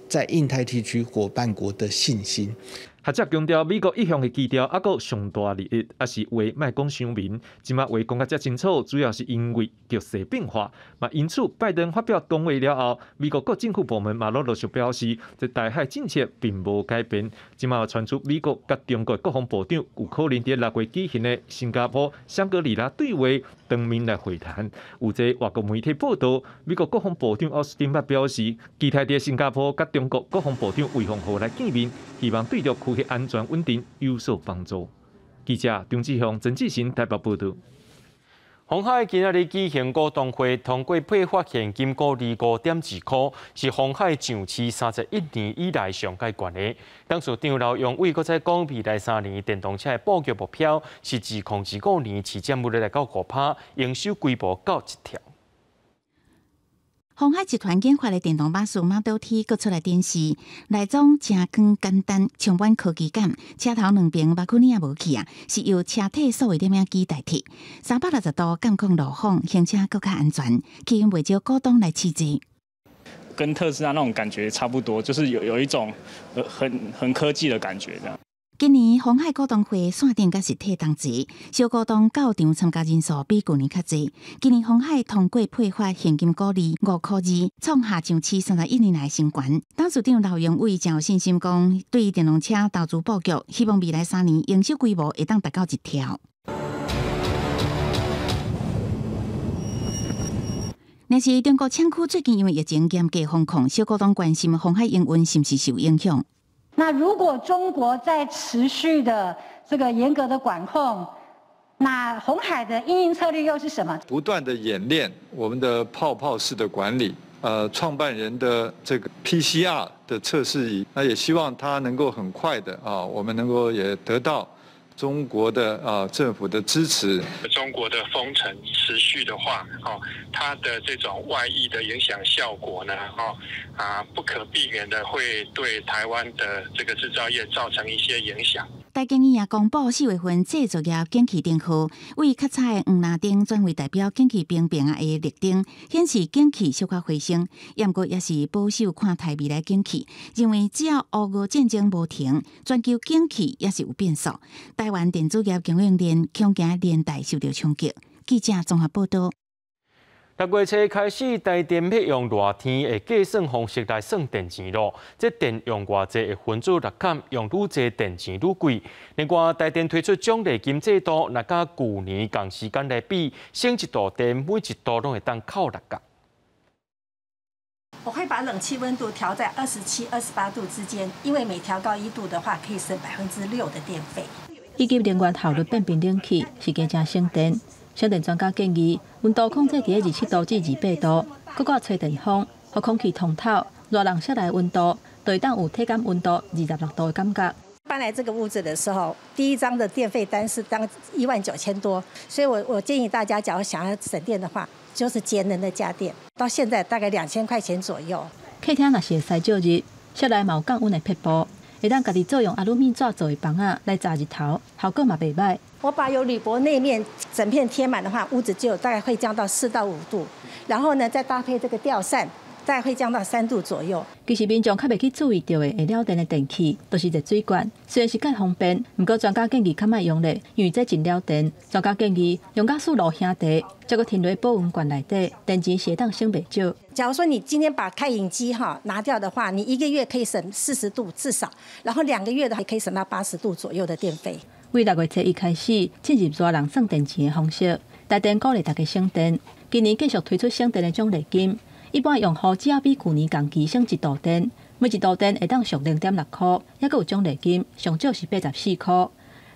Speaker 17: 在印太地区伙伴国的信心。
Speaker 15: 学者强调，美国一向的基调，还有上大利益，也是话卖讲伤明。即马话讲甲遮清楚，主要是因为局势变化。嘛，因此拜登发表讲话了后，美国各政府部门嘛陆续表示，这台海政策并无改变。即马传出美国甲中国国防部长有可能伫6月举行的新加坡、香格里拉对话当面来会谈。有这外国媒体报道，美国国防部长奥斯汀捌表示，期待伫新加坡甲中国国防部长魏凤和来见面，希望对着区域安全稳定有所帮助。记者张志雄、曾志成台北报道。
Speaker 1: 鸿海今仔日举行股东会，通过配发现金股25.2块，是鸿海上市31年以来上界悬的。董事长刘永伟搁再讲，未来3年电动车的布局目标是2025年市占率来到5%，营收规模到1兆。
Speaker 2: 鸿海集团研发的电动巴士 Model T 搁出来电视，内装真光简单，充满科技感。车头两边巴库尼也无去啊，是由车体数位点样机代替。360度监控路况，行车更加安全，吸引不少股东来试坐。
Speaker 18: 跟特斯拉那种感觉差不多，就是有一种很科技的感觉这样。
Speaker 2: 今年鸿海股东会线顶甲实体同齐，小股东到场参加人数比去年较侪。今年鸿海通过配发现金股利5.2，创下上市31年来新高。董事长刘永伟真有信心讲，对于电动车投资布局，希望未来3年营收规模会当达到1兆。但是中国厂区最近因为疫情严格封控，小股东关心鸿海营运是不是受影响。
Speaker 19: 那如果中国在持续的这个严格的管控，那鸿海的因应策略又是什么？
Speaker 28: 不断的演练我们的泡泡式的管理，创办人的这个 PCR 的测试仪，那也希望它能够很快的我们能够也得到中国的政府的支持。
Speaker 29: 中国的封城持续的话，它的这种外溢的影响效果呢，不可避免的会对台湾的这个制造业造成一些影响。
Speaker 2: 该建议也公布4月份制作业景气订号，为较差的黄蓝灯转为代表景气平平的绿灯，显示景气小可回升。不过也是保守看待未来景气，认为只要俄乌战争无停，全球景气也是有变数。台湾电子业供应链恐惊连带受到冲击。记者综合报道。
Speaker 1: 6月初开始，台电要用热天的计算方式来算电钱咯。这电用偌济会分做6坎，用愈济电钱愈贵。另外，台电推出奖励金制度，若甲去年同时间来比，省1度电每1度拢会当扣6角。
Speaker 3: 我会把冷气温度调在27、28度之间，因为每调高1度的话，可以省6%的电费。
Speaker 4: 以及能源效率变频冷气是加正省电。省电专家建议，温度控制伫27度至28度，搁挂吹电风，互空气通透，热人下来温度，就会当有体感温度26度的感觉。
Speaker 3: 搬来这个屋子的时候，第一张的电费单是当19000多，所以我建议大家，假如想要省电的话，就是节能的家电。到现在大概2000块钱左右。
Speaker 4: 客厅若是会晒照日，室内嘛有降温的撇布，会当家己做用阿鲁米纸做的房仔来炸日头，效果嘛袂歹。
Speaker 3: 我把有铝箔内面整片贴满的话，屋子就大概会降到4到5度，然后呢再搭配这个吊扇，大概会降到3度左右。
Speaker 4: 其实民众较袂去注意到的会了电的电器，都是热水管，虽然是较方便，不过专家建议较莫用咧，因为这真了电。专家建议用甲4路兄弟，再个停落保温罐内底，电钱是当省袂少。
Speaker 3: 假如说你今天把开饮机拿掉的话，你1个月可以省40度至少，然后2个月的话可以省到80度左右的电费。
Speaker 4: 为6月初1开始进入热人算电钱的方式，台电鼓励大家省电。今年继续推出省电的奖励金，一般用户只要比去年同期省1度电，每1度电会当属0.6块，还佫有奖励金，上少是84块。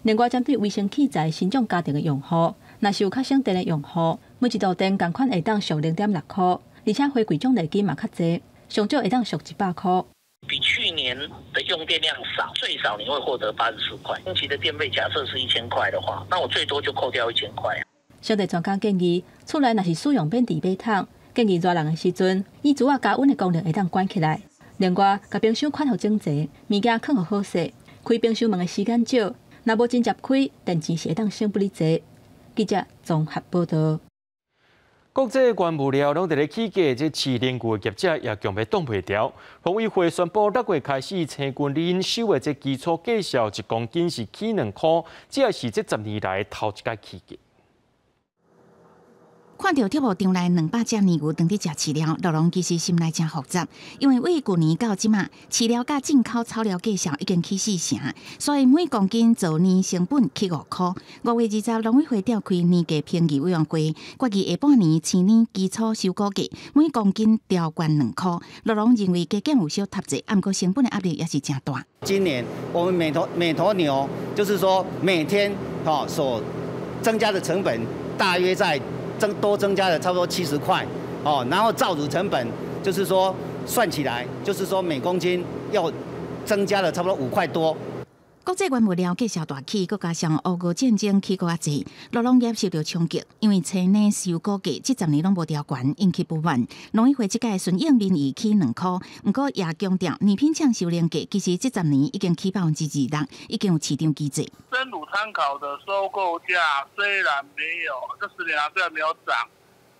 Speaker 4: 另外，针对卫生器材新种家庭的用户，若是有较省电的用户，每1度电同款会当属0.6块，而且回馈奖励金嘛较济，上少会当属100块。
Speaker 13: 比去年的用电量少，最少你会获得84块。定期的电费假设是1000块的话，那我最多就扣掉1000块。
Speaker 4: 省电专家建议，厝内若是使用变电马桶，建议热人的时阵，椅子加温的功能会当关起来。另外，甲冰箱款互整齐，物件放互好势，开冰箱门的时间少，若无真接开，电钱是会当省不哩济。记者综合报道。
Speaker 1: 国际原物料拢伫咧起价，这饲能具的业者也强要挡袂牢。农委会宣布6月开始，青军里收的这基础价销1公斤是起2块，这也是这10年来头一届起价。
Speaker 2: 看到铁幕场内200只年牛当伫食饲料，乐龙其实心内真复杂，因为为去年到即马，饲料甲进口草料价销已经起4成，所以每公斤做年成本起5块。5月20日，农委会召开年价评议委员会，决议下半年青年基础收购价每公斤调悬2块。乐龙认为加减有小踏济，不过成本的压力也是真大。
Speaker 20: 今年我们每头牛就是说每天所增加的成本大约在多增加了差不多70块然后造乳成本就是说算起来，就是说每公斤要增加了差不多5块多。
Speaker 2: 国际原物料价销大起，再加上俄乌战争起较济，酪农业受到冲击，因为车内收购价这10年拢无调悬，引起不满。农委会这届顺应民意起2块，不过也强调年品厂收量价其实这10年已经起26%，已经有市场机制。
Speaker 21: 生乳参考的收购价虽然没有这10年来虽然没有涨，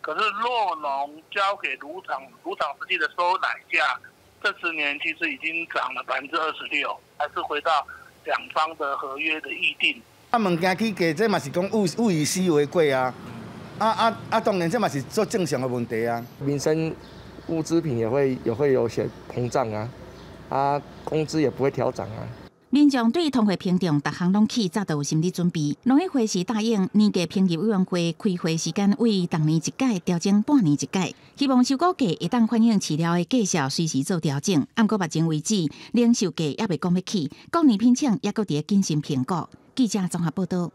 Speaker 21: 可是酪农交给乳厂实际的收奶价，这10年其实已经涨了26%，还是回到2方的合约的议定。
Speaker 20: 物件起价，这嘛是讲物以稀为贵啊！当然这嘛是做正常的问题啊。
Speaker 22: 民生物资品也会有些膨胀啊，工资也不会调涨啊。
Speaker 2: 民众对通货膨胀，逐项拢起，早就有心理准备。农委会是答应年价评议委员会开会时间为逐年一改，调整半年一改，希望收购价会当反映饲料的价销随时做调整。不过目前为止，零售价也未讲要起，各年品厂也搁伫谨慎评估。记者综合报道。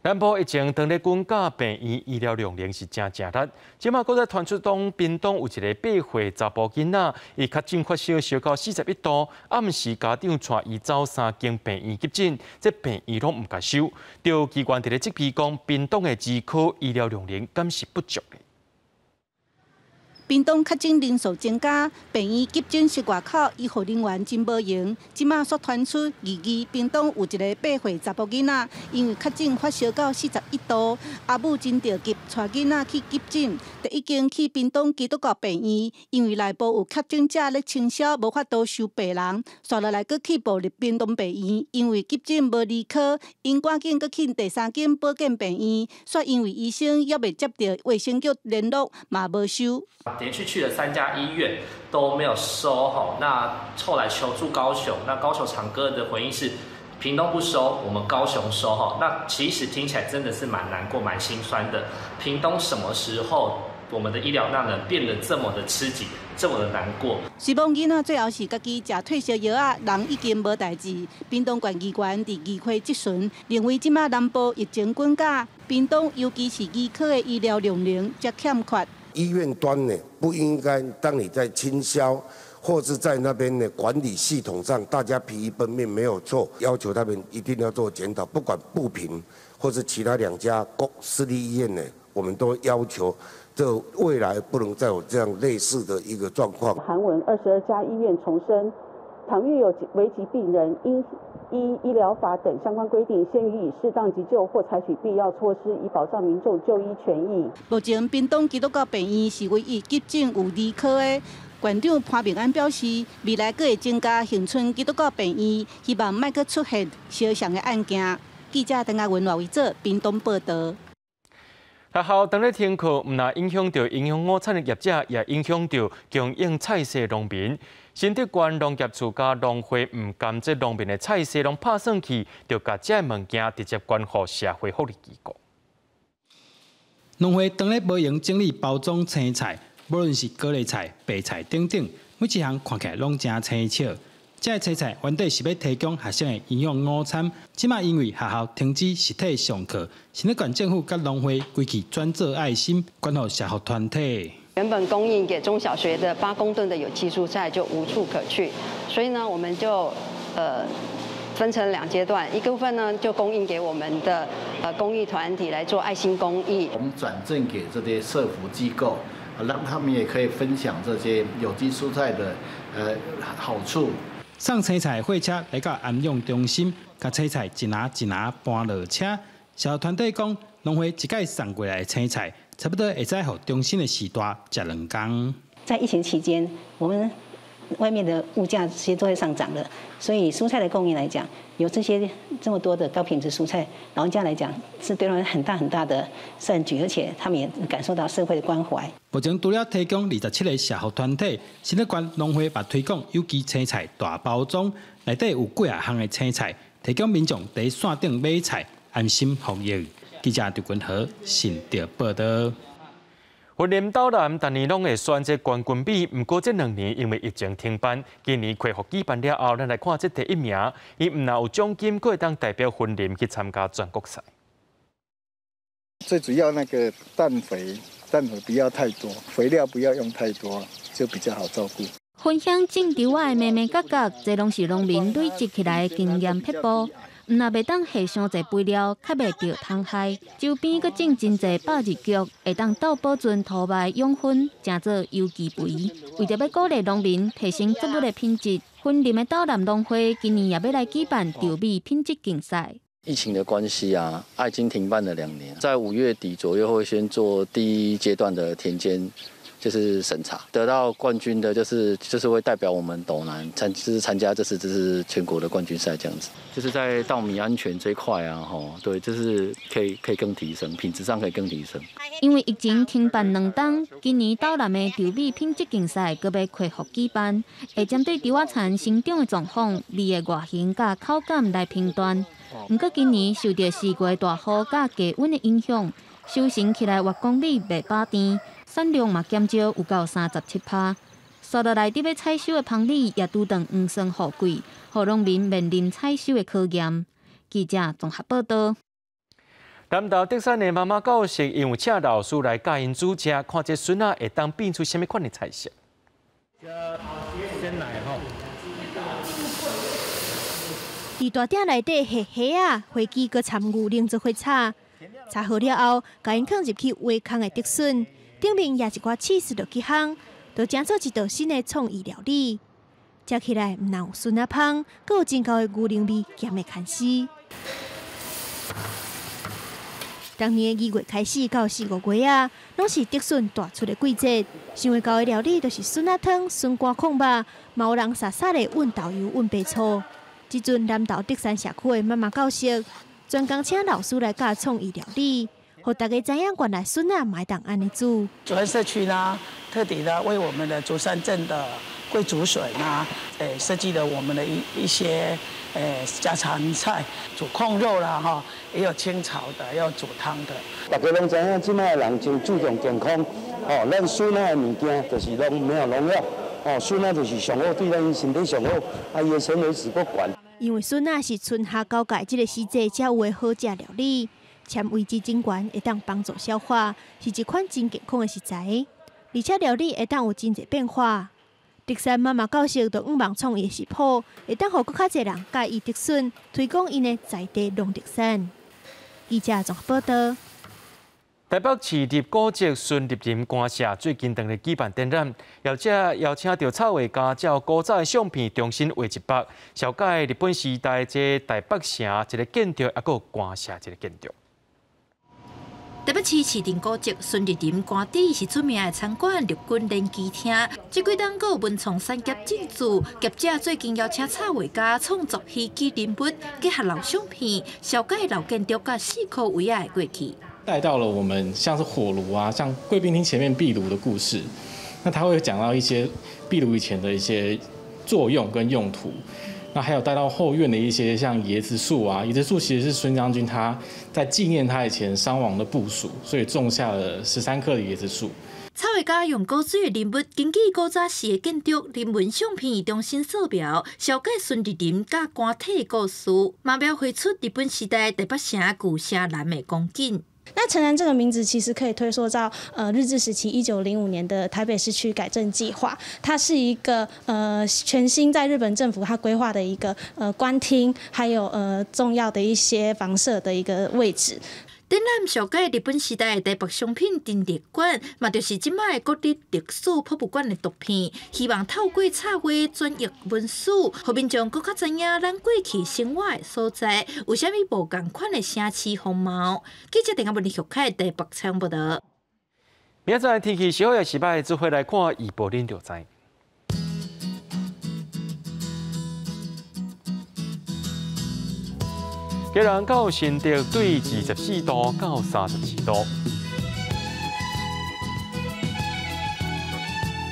Speaker 1: 南部疫情当咧滚甲病院医疗量能是真力，即马搁再传出屏东有一个8岁查甫囡仔，伊确诊发烧烧到41度，暗时家长带伊走3间病院急诊，这病院拢唔甲收。着机关伫咧即批讲，屏东的儿科医疗量能敢是不足的。
Speaker 5: 屏东确诊人数增加，病院急诊室外口医护人员真无用。即马所传出屏东有一个8岁查甫囡仔，因为确诊发烧到41度，阿母真着急带囡仔去急诊，就已经去屏东基督教病院，因为内部有确诊者咧清消，无法度收病人，刷落来佫去步入屏东病院，因为急诊无离科，因赶紧佫去第3间保健病院，却因为医生也未接到卫生局联络，嘛无收。
Speaker 6: 连续去了3家医院都没有收吼，那后来求助高雄，那高雄长庚的回应是屏东不收，我们高雄收吼。那其实听起来真的是蛮难过、蛮心酸的。屏东什么时候我们的医疗量能变得这么的吃紧，这么的难过？希望
Speaker 5: 囡仔最后是家己食退烧药啊，人已经无代志。屏东县医院伫二会质询，认为即马南部疫情滚价，屏东尤其是医科的医疗容量则欠缺。
Speaker 7: 医院端呢，不应该当你在倾销或是在那边的管理系统上，大家疲于奔命没有错，要求他们一定要做检讨，不管不平或是其他2家私立医院呢，我们都要求这未来不能再有这样类似的一个状况。
Speaker 8: 韩文22家医院重申，倘遇有危急病人，应依医疗法等相关规定，先予以适当急救或采取必要措施，以保障民众就医权益。
Speaker 5: 目前，屏东基督教病院是唯一急诊有儿科的。院长潘明安表示，未来佫会增加恒春基督教病院，希望莫佫出现相像的案件。记者邓亚文为做屏东报道。
Speaker 1: 学校当日停课，唔但影响到营养午餐的业者，也影响到供应菜色农民。新竹县农业处甲农会唔甘这农民的菜色拢拍算去，就甲这物件直接关乎社会福利机构。
Speaker 23: 农会当日无用整理包装青菜，无论是高丽菜、白菜等等，每一项看起来拢真清巧。这青菜原底是要提供学生的营养午餐，即马因为学校停止实体上课，新竹县政府甲农会规矩转做爱心，关乎社福团体。
Speaker 24: 原本供应给中小学的8公吨的有机蔬菜就无处可去，所以呢，我们就分成2阶段，一部分呢就供应给我们的公益团体来做爱心公益，
Speaker 25: 我们转赠给这些社福机构，让他们也可以分享这些有机蔬菜的好处。
Speaker 23: 送青菜货车来到安养中心，把青菜一拿一拿搬落车。社团体讲，农会一届送过来的青菜，差不多会使互中心的时段吃2天。
Speaker 26: 在疫情期间，我们外面的物价这些都会上涨的，所以蔬菜的供应来讲，有这么多的高品质蔬菜，老人家来讲是对他们很大的善举，而且他们也感受到社会的关怀。
Speaker 23: 目前除了提供27个社福团体，新竹县农会也推广有机青菜大包装，内底有几项的青菜，提供民众在线顶买菜，安心服用。记者刘君和新竹报道。
Speaker 1: 云林斗南逐年拢会选择冠军比，不过这2年因为疫情停办，今年恢复举办了后，咱来看这第1名，伊唔但有奖金，佫会当代表云林去参加全国赛。
Speaker 27: 最主要那个氮肥不要太多，肥料不要用太多，就比较好照顾。
Speaker 30: 分享种稻仔的妹妹角角，这拢是农民累积起来的经验撇步。毋若袂当下伤侪肥料，较袂着虫害。周边佫种真侪百日菊，会当倒保存土脉养分，成做有机肥。为着要鼓励农民提升作物的品质，云林的斗南农会今年也要来举办稻米品质竞赛。
Speaker 31: 疫情的关系啊，已经停办了2年，在5月底左右会先做第1阶段的田间。就是审查得到冠军的，就是会代表我们斗南参加这是全国的冠军赛这样子。就是在稻米安全这一块啊，对，就是可以更提升，品质上可以更提升。
Speaker 30: 因为疫情停办2冬，今年斗南的稻米品质竞赛阁要恢复举办，会针对稻仔田生长的状况、米的外形甲口感来评断。不过今年受到4月大雨甲低温的影响，收成起来月公里袂饱甜。产量嘛减少，有到37%。刷落来伫要采收的芳米也拄当黄霜雨季，互农民面临采收的考验。记者综合报道。
Speaker 1: 南投德山的妈妈教室用请老师来教因煮食，看这孙仔会当变出什么款的菜色。
Speaker 32: 鲜奶吼。伫大鼎内底下虾啊、花枝佮参牛另做花炒，炒好了后，甲因放入去煨空的竹笋。顶面也一寡起司落去烘，就整做一道新的创意料理。食起来唔但有酸啊香，阁有真高的牛奶味咸的牵丝。当年2月开始到4、5月啊，拢是竹笋大出的季节。想会到的料理就是笋仔汤、笋干控肉，嘛有人撒撒的运豆油、运白醋。即阵南投竹山社区的妈妈教室，专工请老师来教创意料理，互大家知影原来笋仔嘛会当安尼煮。
Speaker 9: 竹山社区呢，特地的为我们的竹山镇的桂竹笋啊，设计了我们的一些家常菜，煮控肉啦哈，也有清炒的，也有煮汤的。
Speaker 10: 大家拢知影，即摆人真注重健康，哦，咱笋仔的物件就是拢没有农药，哦，笋仔就是上好，对咱身体上好，啊，伊的纤维质够悬。
Speaker 32: 因为笋仔是春夏交界这个时节才有的好食料理，纤维质真悬，会当帮助消化，是一款真健康的食材，而且料理会当有真侪变化。竹山妈妈教室就望创意食谱，会当互更较侪人介意竹笋，推广因的在地农特产。记者综合报道。
Speaker 1: 台北市立古迹孙立人官舍最近当日举办展览，邀请到插画家照古早的相片重新画一幅，小解日本时代这台北城一个建筑，还有官舍一个建筑。
Speaker 11: 台北市市定古迹孙立人官邸是出名的参观陆军练机厅，这几档阁有文创三杰进驻，业者最近邀请插画家创作戏剧人物，结合老相片，小解老建筑甲4颗围仔的过去。
Speaker 12: 带到了我们像是火炉啊，像贵宾厅前面壁炉的故事，那他会讲到一些壁炉以前的一些作用跟用途。那还有带到后院的一些像椰子树啊，椰子树其实是孙将军他在纪念他以前伤亡的部属，所以种下了13棵的椰子树。
Speaker 11: 插画家用古水的人物，根据古早时的建筑、人文相片重新扫描，小解孙立人甲官邸的故事，嘛描绘出日本时代台北城旧城南的光景。
Speaker 14: 那城南这个名字其实可以推溯到日治时期1905年的台北市区改正计划，它是一个全新在日本政府它规划的一个官厅，还有重要的一些房舍的一个位置。
Speaker 11: 展览小解日本时代的台北商品陈列馆，嘛就是即摆国立历史博物馆的图片，希望透过插画转译文史，互民众更较知影咱过去生活的所在有啥物无同款的城市风貌。记者电话问徐凯台北采访报道。
Speaker 1: 明仔载天气稍也是歹，做伙来看预报，恁就知。基隆到新竹对24度到34度，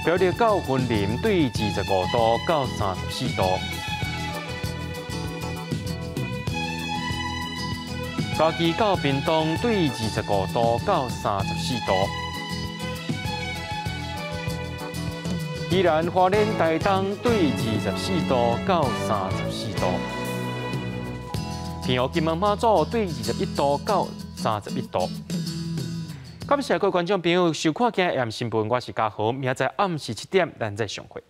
Speaker 1: 苗栗到云林对25度到34度，嘉义到屏东对25度到34度，宜兰花莲台东对24度到34度。平湖金门马祖对21度到31度。感谢各位观众朋友收看今日新闻，我是嘉豪，明仔载暗时7点咱再相会。